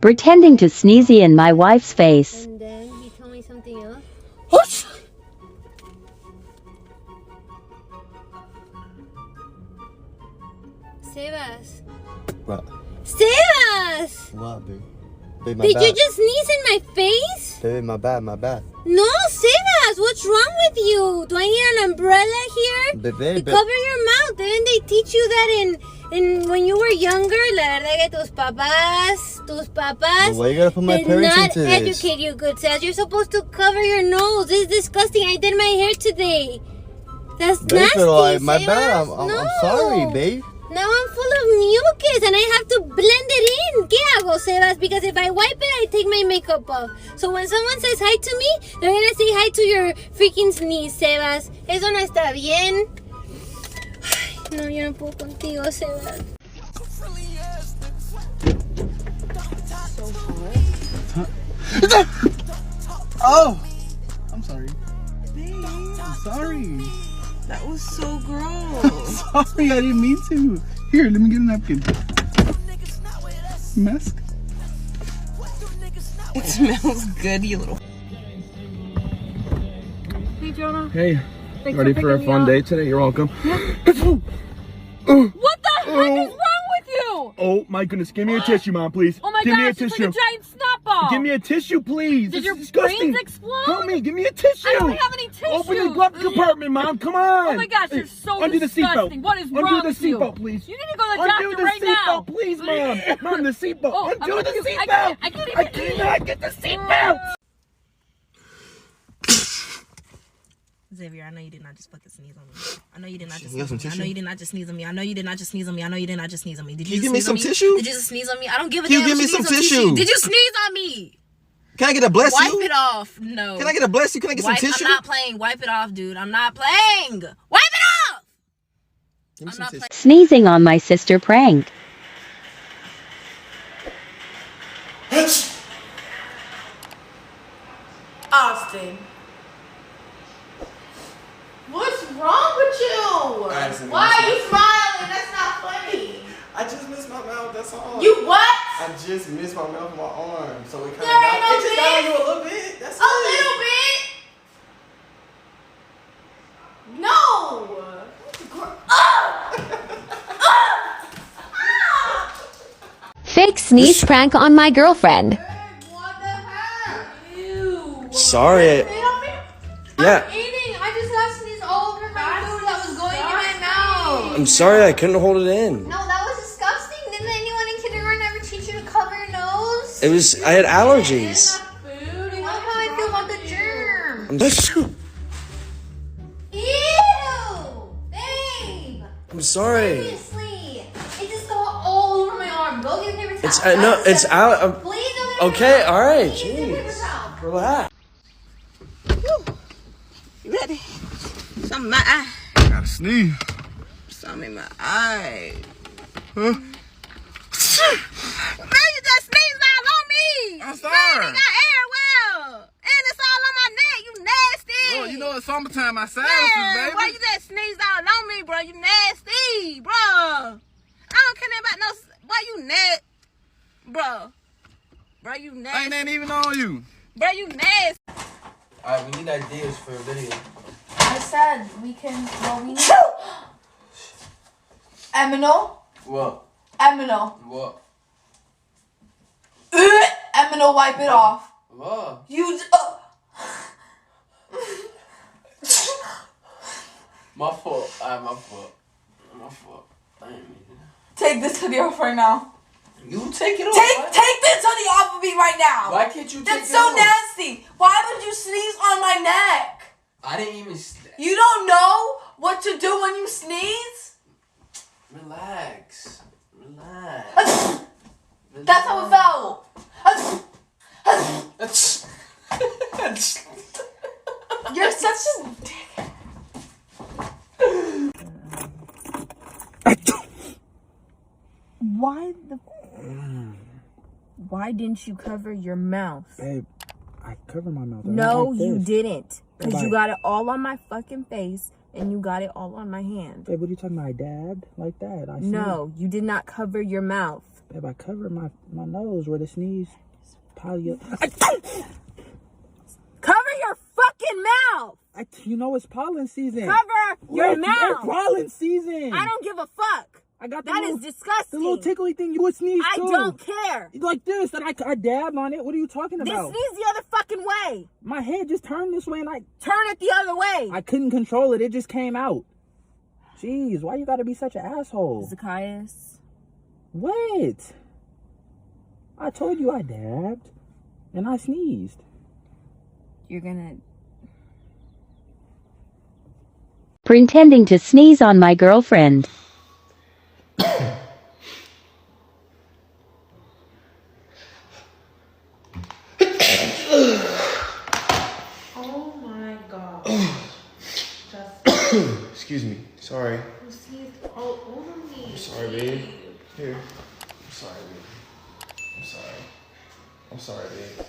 Pretending to sneeze in my wife's face. And then you tell me something else. What? Sebas. What? Sebas! What, babe? Babe, my Did bad. you just sneeze in my face? Babe, my bad, my bad. No, Sebas, what's wrong with you? Do I need an umbrella here? Babe, To cover your mouth. Didn't they teach you that in when you were younger? La verdad que tus papás Why you gotta put my did parents not into this? educate you good, Sebas. You're supposed to cover your nose. This is disgusting. I did my hair today. That's Babe, nasty, pero my Sebas. bad. I'm No. sorry, babe. Now I'm full of mucus and I have to blend it in. ¿Qué hago, Sebas? Because if I wipe it, I take my makeup off. So when someone says hi to me, they're gonna say hi to your freaking sneeze, Sebas. Eso no está bien. Ay, no, yo no puedo contigo, Sebas. Oh! I'm sorry. I'm sorry. That was so gross. Sorry, I didn't mean to. Here, let me get a napkin. Mask? It smells good, you little. Hey, Jonah. Hey, Thanks ready for a picking me fun up. day today? You're welcome. What the heck is wrong with you? Oh my goodness, give me a tissue, Mom, please. Oh my give me a gosh, it's tissue. like a giant snot ball. Give me a tissue, please. Did This your is disgusting. brains explode? Help me, give me a tissue. I don't have any tissues. Open the glove compartment, Mom. Come on. Oh my gosh, you're so Undo disgusting. the seatbelt. What is wrong Undo the with you? seatbelt, please. You need to go to the Undo doctor the right now. seatbelt, please, Mom. Mom, the seatbelt. Oh, Undo I'm the confused. seatbelt. I can't I even- cannot get the seatbelt. Xavier, I know you did not just fucking sneeze on me. I know you did not just You got sneeze some on me. I know tissue? you did not just sneeze on me. I know you did not just sneeze on me. I know you did not just sneeze on me. Did Can you you give me sneeze some on tissue? Did you just sneeze on me? I don't give a Can you damn. give me if you some need tissue? Did you sneeze on me? Can I get a bless Wipe you? it off. No. Can I get a bless you? Can I get some tissue? I'm not playing. Wipe it off, dude. I'm not playing. Wipe it off. Give me I'm some not tissue. playing. Sneezing on my sister prank. Austin. What's wrong with you? Why are you smiling? That's not funny. I just missed my mouth, that's all. You what? I just missed my mouth with my arm. So it kind of There ain't no it just got on bit. you a little bit. That's A little bit. No. Fake sneeze prank on my girlfriend. What the heck? Ew. Sorry. Spit on me? Yeah. I'm eating. I just got sneeze all over my food that was going in my mouth. I'm sorry, I couldn't hold it in. No, that was disgusting. Didn't anyone in kindergarten ever teach you to cover your nose? It was, I had allergies. Food. You know how I feel about the germ. Ew! Babe! I'm sorry. Seriously! It just got all over my arm. Go get a paper towel. It's, no, it's out. Please go get a paper Okay, towel. alright, Please get a paper jeez. towel. Relax. You ready? Something in my eye. Gotta sneeze. Something in my eye. Huh? Man, you just sneezed all on me. I'm Man, sorry. you got air well. And it's all on my neck. You nasty. Oh, you know it's summertime. My sinuses, Man, baby. boy, you just sneezed all on me, bro. You nasty, bro. I don't care about no. Boy, you nasty, bro. Bro, you nasty. Ain't even on you. Bro, you nasty. Alright, we need ideas for a video. I said we can. Well, we need. Emino. What? Emino. What? Emino, wipe it off. What? You. My fault. Alright, my fault. My fault. I didn't mean to. Take this hoodie off right now. You take it off. Take this hoodie off of me right now. Why can't you take That's it so off? nasty. Why would you sneeze on my neck? I didn't even. You don't know what to do when you sneeze? Relax. Relax. That's how it felt. You're such a dick. Why didn't you cover your mouth? Babe, I cover my mouth. No, you didn't. Because Why? you got it all on my fucking face and you got it all on my hand. Babe, what are you talking about? My dad? Like that? No, you did not cover your mouth. Babe, I covered my nose where the sneeze. Cover your fucking mouth. You know it's pollen season. Cover your Look, mouth. It's pollen season. I don't give a fuck. I got That is disgusting. The little tickly thing you would sneeze I too. don't care. Like this, and I dabbed on it. What are you talking Then about? sneeze the other fucking way. My head just turned this way, and Turn it the other way. I couldn't control it. It just came out. Jeez, why you gotta be such an asshole? Zacchaeus. What? I told you I dabbed, and I sneezed. You're gonna... Pretending to sneeze on my girlfriend. Oh my god. Excuse me. Sorry. You see it all over me. I'm sorry, babe. Here. I'm sorry, babe. I'm sorry. I'm sorry, babe.